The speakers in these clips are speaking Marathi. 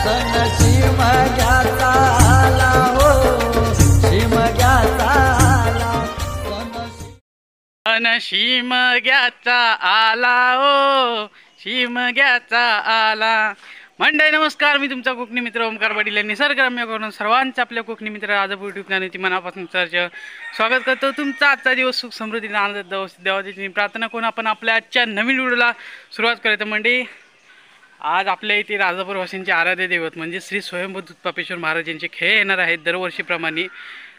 शिमग्याचा आला ओ शिमग्याचा आला। मंडळी नमस्कार, मी तुमचा कोकणी मित्र ओमकार पाटील यांनी निसर्गरम्य करून सर्वांचं आपल्या कोकणी मित्र राजापूर यूट्यूब चॅनलची मनापासून स्वागत करतो। तुमचा आजचा दिवस सुख समृद्धीने आनंद देवाची प्रार्थना करून आपण आपल्या आजच्या नवीन व्हिडिओला सुरुवात करायचं। मंडळी आज आपल्या इथे राजापूर वासींचे आराध्य दैवत म्हणजे श्री स्वयंभू दूधपापेश्वर महाराज यांचे खेळ येणार आहेत दरवर्षीप्रमाणे,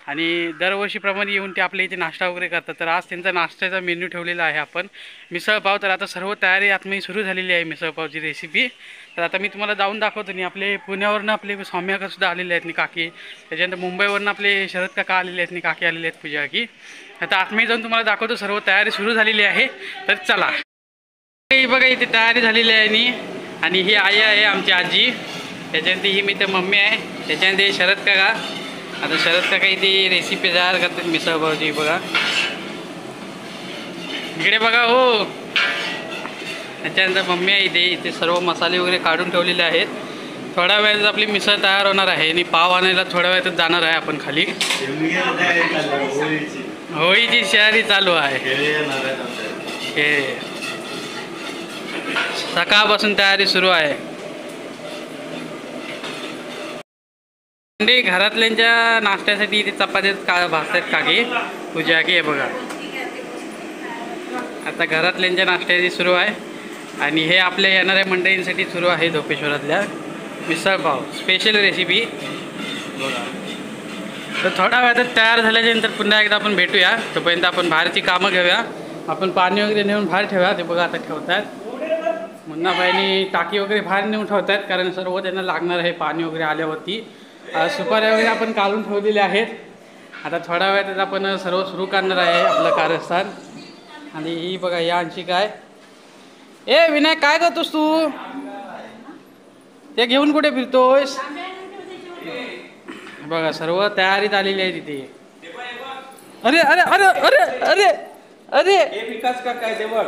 आणि दरवर्षीप्रमाणे येऊन ते आपल्या इथे नाश्ता वगैरे करतात। तर आज त्यांचा नाश्त्याचा मेन्यू ठेवलेला आहे आपण मिसळपाव। तर आता सर्व तयारी आतमध्ये सुरू झालेली आहे मिसळपावची रेसिपी। तर आता मी तुम्हाला जाऊन दाखवतो। आणि आपले पुण्यावरनं आपले स्वामी काका सुद्धा आलेले आहेत, काकी, त्याच्यानंतर मुंबईवरनं आपले शरद काका आलेले आहेत, काकी आलेले आहेत, पूजा की। आता आतमध्ये जाऊन तुम्हाला दाखवतो, सर्व तयारी सुरू झालेली आहे। तर चला बघा, इथे तयारी झालेली आहे। आणि ही आई आहे आमची आजी, त्याच्यानंतर ही मी तर मम्मी आहे, त्याच्यानंतर शरद काका। आता शरद काका इथे रेसिपी तयार करतात मिसळपावची। बघा इकडे बघा हो, त्याच्यानंतर मम्मी आहे इथे सर्व मसाले वगैरे काढून ठेवलेले आहेत। थोड्या वेळात आपली मिसळ तयार होणार आहे आणि पाव आणायला थोड्या वेळातच जाणार आहे आपण खाली। होळीची तयारी चालू आहे, सकाळपासून तयारी सुरू आहे। घरातल्यांच्या नाश्त्यासाठी इथे चपात्या भाजतात काकी, पूजा की। आहे बघा, आता घरातल्यांच्या नाश्त्याची सुरू आहे आणि हे आपल्या येणाऱ्या मंडळींसाठी सुरू आहे धोपेश्वरातल्या मिसळपाव स्पेशल रेसिपी बघा। तर थोड्या वेळात तयार झाल्याच्यानंतर पुन्हा एकदा आपण भेटूया, तोपर्यंत आपण बाहेरची कामं घेऊया। आपण पाणी वगैरे नेऊन बाहेर ठेवूया। ते बघा आता ठेवतात मुन्नाबाईंनी टाकी वगैरे बाहेर नेऊन ठेवतात, कारण सर्व त्यांना लागणार आहे पाणी वगैरे आल्यावरती। सुपाऱ्या वगैरे आपण काढून ठेवलेले आहेत। आता थोड्या वेळात आपण सर्व सुरू करणार आहे आपलं कारस्थान। आणि ही बघा या अंशी काय, ए विनायक काय करतोस तू, ते घेऊन कुठे फिरतोयस? बघा सर्व तयारीत आलेली आहे तिथे। अरे अरे अरे अरे अरे अरे विकास का काय ते बघ।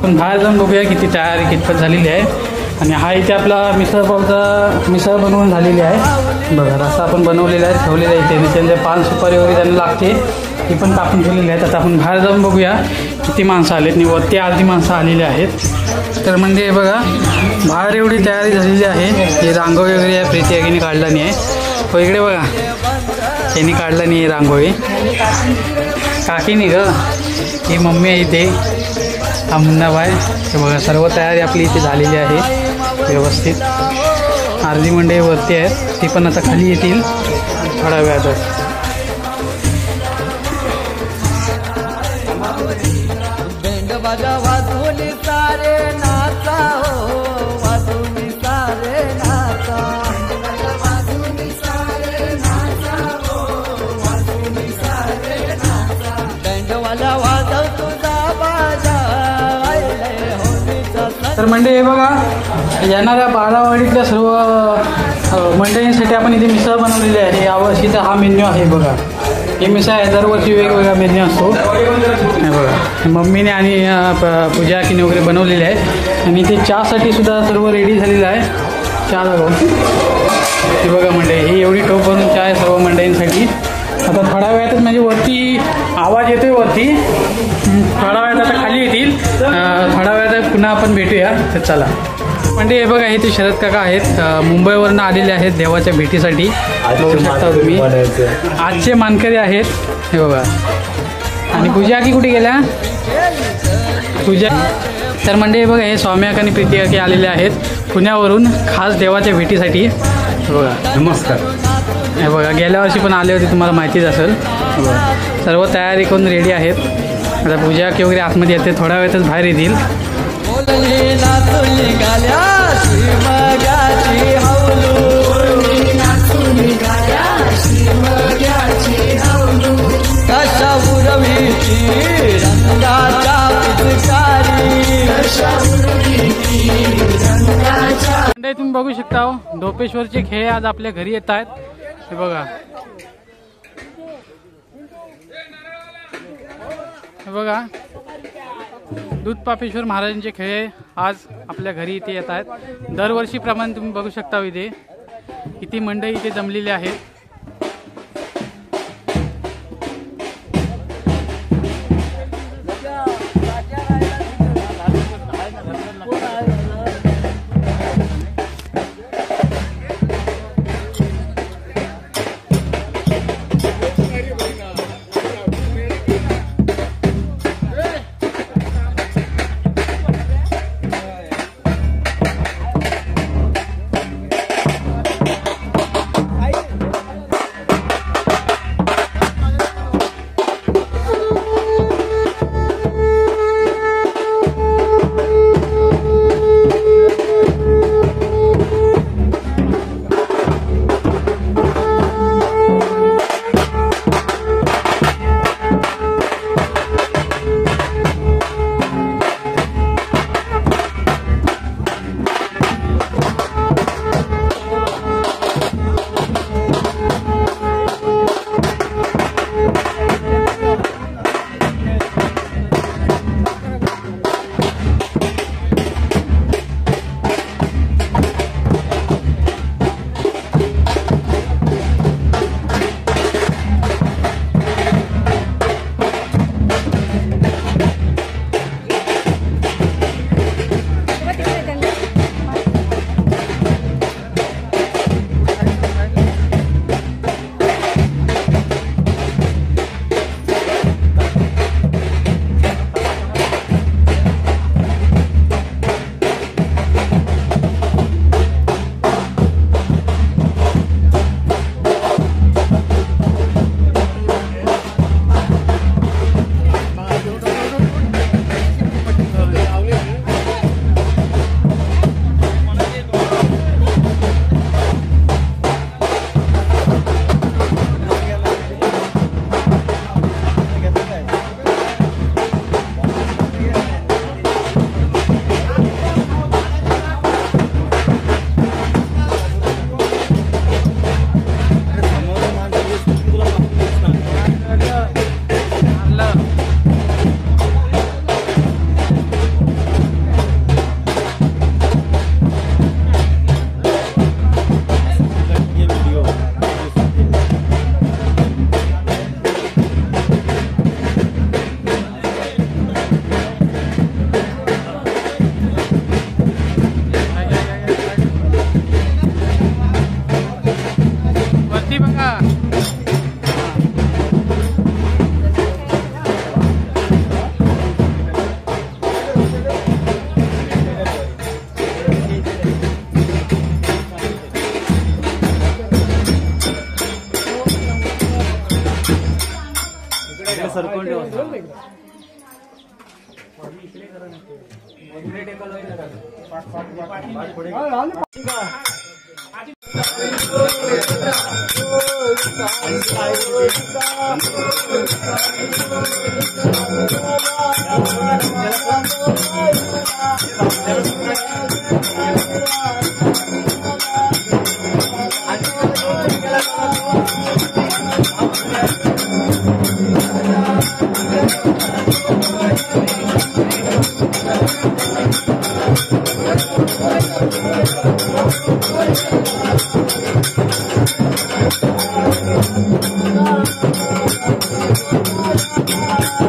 पण बाहेर जाऊन बघूया किती तयारी कितपत झालेली आहे। आणि हा इथे आपला मिसळ बनवून झालेली आहे बघा। रस्सा आपण बनवलेला आहे, ठेवलेला आहे इथे। त्याच्यानंतर पान सुपारी वगैरे त्यांना लागते, ती पण कापून ठेवलेली आहेत। आता आपण बाहेर जाऊन बघूया किती माणसं आलेत, आणि वरती अर्धी माणसं आलेली आहेत। तर म्हणजे बघा बाहेर एवढी तयारी झालेली आहे। हे रांगोळी वगैरे आहे, प्रीती आगीने काढला नाही आहे। हो इकडे बघा, त्यांनी काढला नाही आहे रांगोळी, काकीने ग। ही मम्मी आहे इथे, हा मुन्नाबाई। हे बघा सर्व तयारी आपली इथे झालेली आहे व्यवस्थित। अर्धी मंडळी वरती आहेत, ती पण आता खाली येतील थोड्या वेळातच। तर म्हणजे हे बघा, येणाऱ्या बारावाडीतल्या सर्व मंडळींसाठी आपण इथे मिसळ बनवलेली आहे। यावर्षीचा हा मेन्यू आहे बघा। ही मिसळ आहे, दरवर्षी वेगवेगळा मेन्यू असतो। हे बघा मम्मीने आणि पूजा किने वगैरे बनवलेले आहे। आणि इथे चहासाठी सुद्धा सर्व रेडी झालेलं आहे। चहा बघा, हे बघा मंडळी, ही एवढी टोप भरून चहा आहे सर्व मंडळींसाठी। आता थोड्या वेळातच म्हणजे वरती आवाज येतोय, वरती थोड्या वेळात आता खाली येतील। थोड्या वेळात पुन्हा आपण भेटूया। तर चला म्हणजे हे बघा, हे ते शरद काका आहेत, मुंबईवरनं आलेले आहेत देवाच्या भेटीसाठी। बघू शकता तुम्ही, आजचे मानकरी आहेत हे बघा। आणि पूजा की कुठे गेल्या पूजा? तर म्हणजे बघा हे सौम्यक आणि प्रीती काकी आलेले आहेत पुण्यावरून खास देवाच्या भेटीसाठी बघा। नमस्कार। हे बघा गेल्या वर्षी पण आले होते, तुम्हाला माहितीच असेल. सर्व तयारी करून रेडी आहेत. आता पूजा की वगैरे आतमध्ये येते, थोड्या वेळातच बाहेर येतील. तुम्ही बघू शकता ढोपेश्वरचे खेळ आज आपल्या घरी येत आहेत. हे बघा, हे बघा दूधपापेश्वर महाराजांचे खेळ आज आपल्या घरी इथे येत आहेत. दरवर्षीप्रमाणे तुम्ही बघू शकता इथे किती मंडळी इथे जमलेली आहेत. Thank you.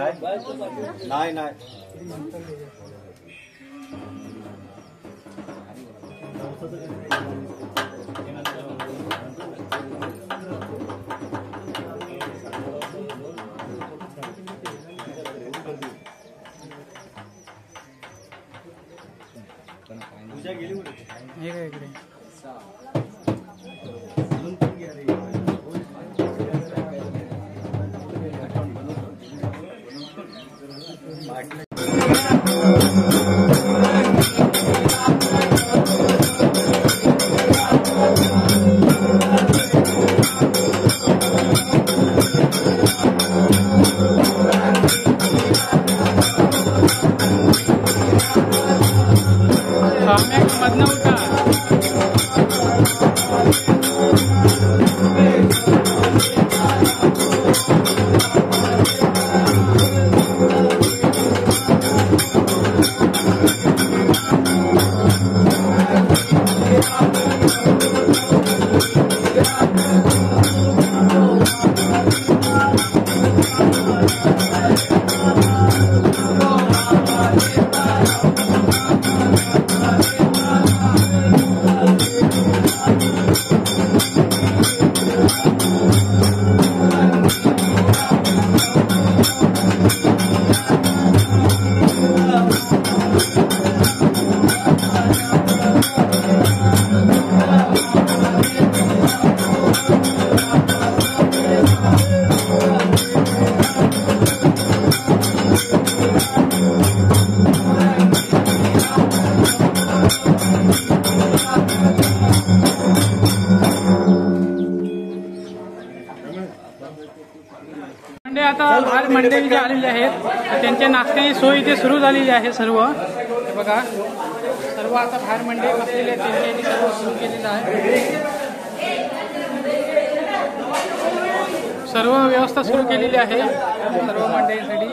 नाही नाही आता आज मंडळी जे आलेले आहेत त्यांच्या नाश्त्याची सोय इथे सुरू झालेली आहे. सर्व बघा सर्व आता बाहेर मंडळी बसलेले आहेत त्यांच्यासाठी सर्व सुरू केलेलं आहे. सर्व व्यवस्था सुरू केलेली आहे सर्व मंडळींसाठी.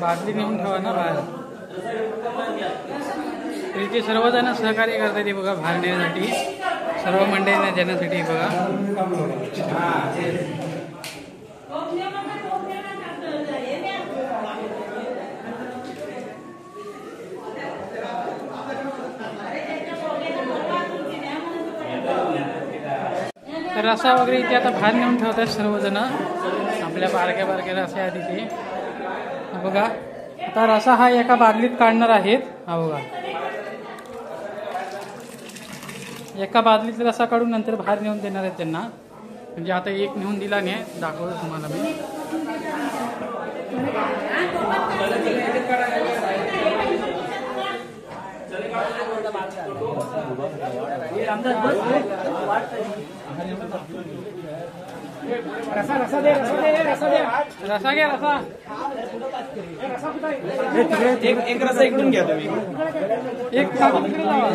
बादली नेऊन ठेवा ना बाहेर. इथे सर्वजण सहकार्य करतात हे बघा बाहेर नेण्यासाठी, सर्व मंडळींना देण्यासाठी बघा. तर रसा वगैरे इथे आता बाहेर नेऊन ठेवतात सर्वजण. आपल्या बारक्या बारक्या रस्या आहेत इथे बघा. आता रसा हा एका बादलीत काढणार आहेत. हा बघा, एका बादलीत रसा काढून नंतर बाहेर नेऊन देणार आहेत त्यांना. म्हणजे आता एक नेऊन दिला नाही, दाखवतो तुम्हाला मी. रसा घ्या, रसा. एक रसा इकडून घ्या तुम्ही. एक तिकडे लावा.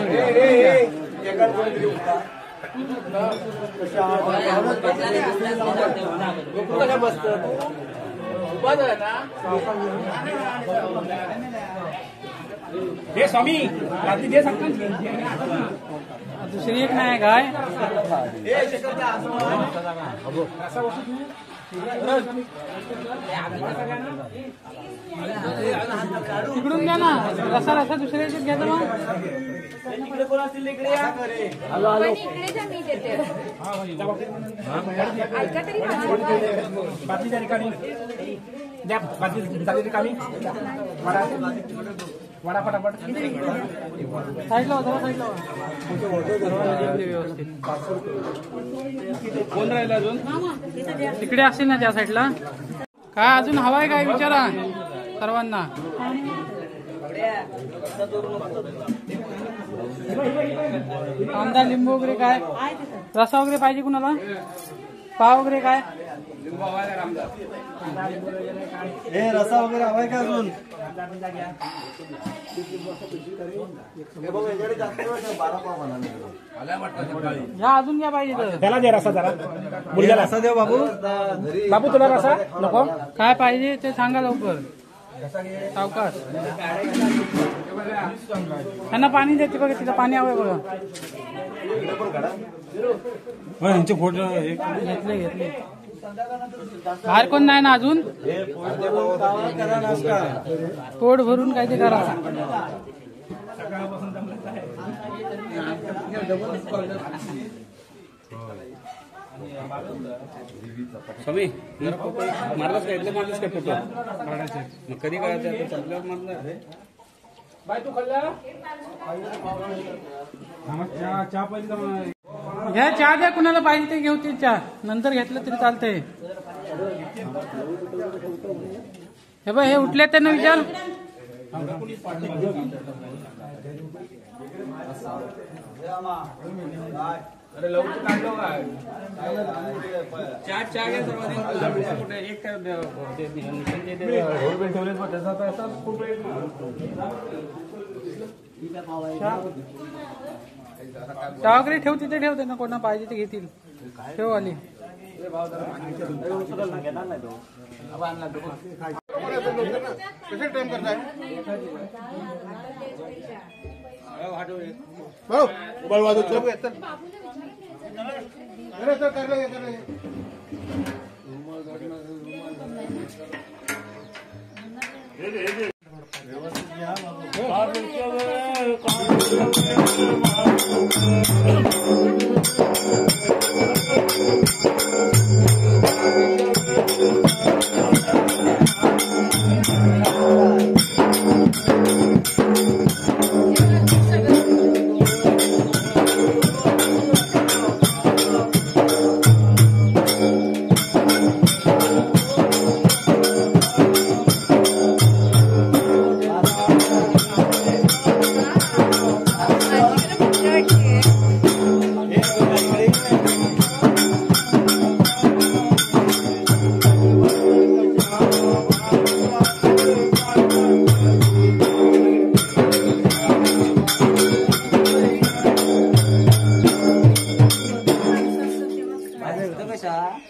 हे स्वामी रात्री दे सांगतो. दुसरी एक नाही काय. तिकडून द्या ना रसा. रसा दुसऱ्या याच्यात घ्यायचा मग. इकडे कोण असतील इकडे या. बाटलीच्या ठिकाणी द्या. बाटलीच्या ठिकाणी वडा फटाफट साईडला होता, साईडला व्यवस्थित. कोण राहिला अजून? तिकडे असेल ना त्या साईडला. काय अजून हवाय काय विचारा सर्वांना. कांदा लिंबू वगैरे काय, रसा वगैरे पाहिजे कुणाला, पाव वगैरे काय. हे रसा वगैरे हवाय का अजून? या अजून घ्या पाहिजे तर. त्याला दे रसा जरा. मुलग्याला रसा देव. बाबू बाबू तुला रसा नको? काय पाहिजे ते सांगा लवकर. सावकाश. त्यांना पाणी द्यायचे बघा, तिथं पाणी हवंय बघा. यांचे फोटो घेतले घेतले. बाहेर कोण नाही ना अजून. पोट भरून काय ते करा. स्वामी मारलाच का? इथलं मारलंच का फोटो? मग कधी करायचं? संपल्यावर मारणार. बाय तू खाल्ला चहा पाहिजे. घ्या चहा द्या, कुणाला पाहिजे ते घेऊ. ते चहा नंतर घेतलं तरी चालतंय. हे बघ, हे उठले त्यांना विचार. अरे लवकर काढलो काय? चहा घ्या सर्वांनी. एक चहा वगैरे ठेव, तिथे ठेव. त्यांना कोणा पाहिजे ते घेतील. ठेव आली.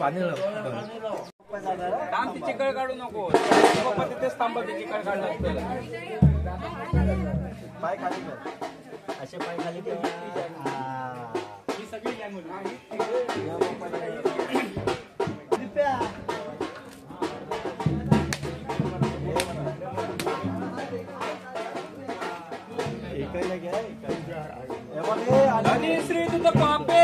पाणी थांब, ती चिकळ काढू नको. पप्पा तिथेच थांबा, ती चिकळ काढलं असतं. पाय खाली कर, असे पाय खाली कर. ही सगळी आणि श्री तुझं पापे